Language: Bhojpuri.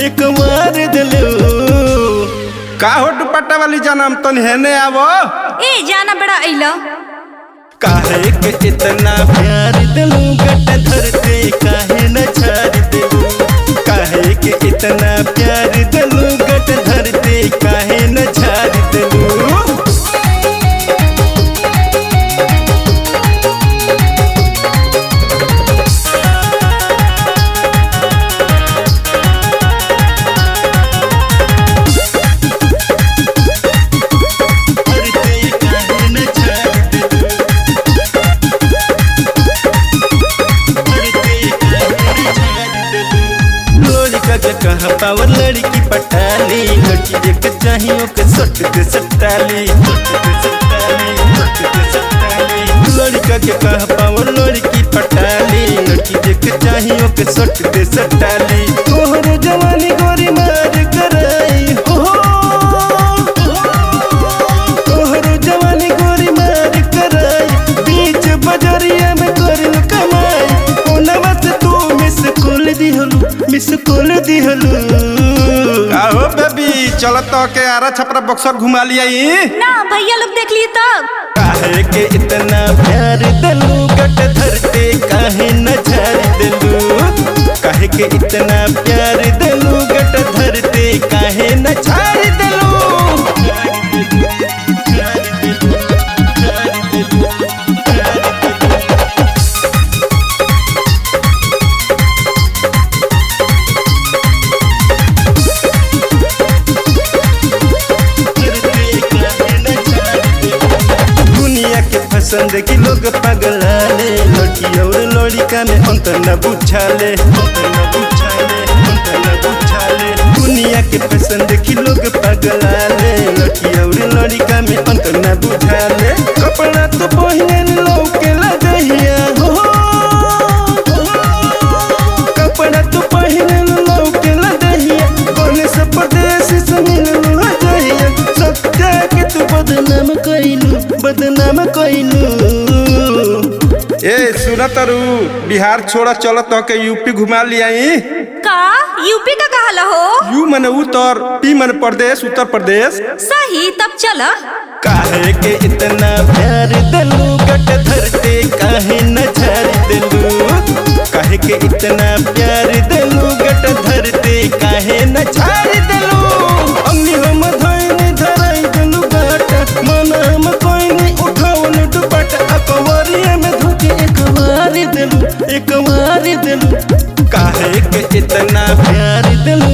एक मार दिलू का हो दुपट्टा वाली जानम तन हेने आवो ए जाना बड़ा अइलो काहे के इतना प्यार दिलू गट धरते काहे न छाड़ दिलू काहे के इतना प्यार दिलू गट धरते काहे न छाड़ दिलू कहाँ पावर लड़की पटाली लड़की देख चाहिए के सटते सटाली लड़का के कहाँ पावर लड़की पटाली लड़की देख चाहिए के सटते सटाली तोहर जवानी गोरी मार कराई हो तोहर जवानी गोरी मार कराई बीच बजरिया में करल कमाई ओनवा से तू मिस कॉल दिहलू आहो बेबी चल तो के आरा छपरा बक्सर घुमा लिया ना भैया लोग देख लिए तब काहे के इतना प्यार दिलू गट धरते काहे न झाड़ दिलू काहे के इतना प्यार दिलू गट धरते काहे न झाड़ दिलू पसंद की लोग पगलाले लड़की और लड़का में अंतर न बुझाले दुनिया के पसंद की लोग पगलाले लड़की और लड़का में अंतर न बुझाले कपड़ा तो पहने लौके लगहिया हो कपड़ा तो पहने लौके लगहिया कौन से परदेश से मिलल लगहिया सब के तू बदनाम कइलू ए सुना तरु बिहार छोड़ा चल तो के यूपी घुमा लियाई का यूपी का कहला हो यू मने उत्तर पी मने प्रदेश उत्तर प्रदेश सही तब चल काहे के इतना प्यार दिलू गट धरते काहे न झाड़ दिलू काहे के इतना प्यार दिलू गट धरते काहे न झाड़ दिलू अंगली हम धइने धराई दिलू गट मन हम कोइने उठावन दुपट्टा अकवरिया में धुके एक मार दिलू काहे के इतना प्यार दिलू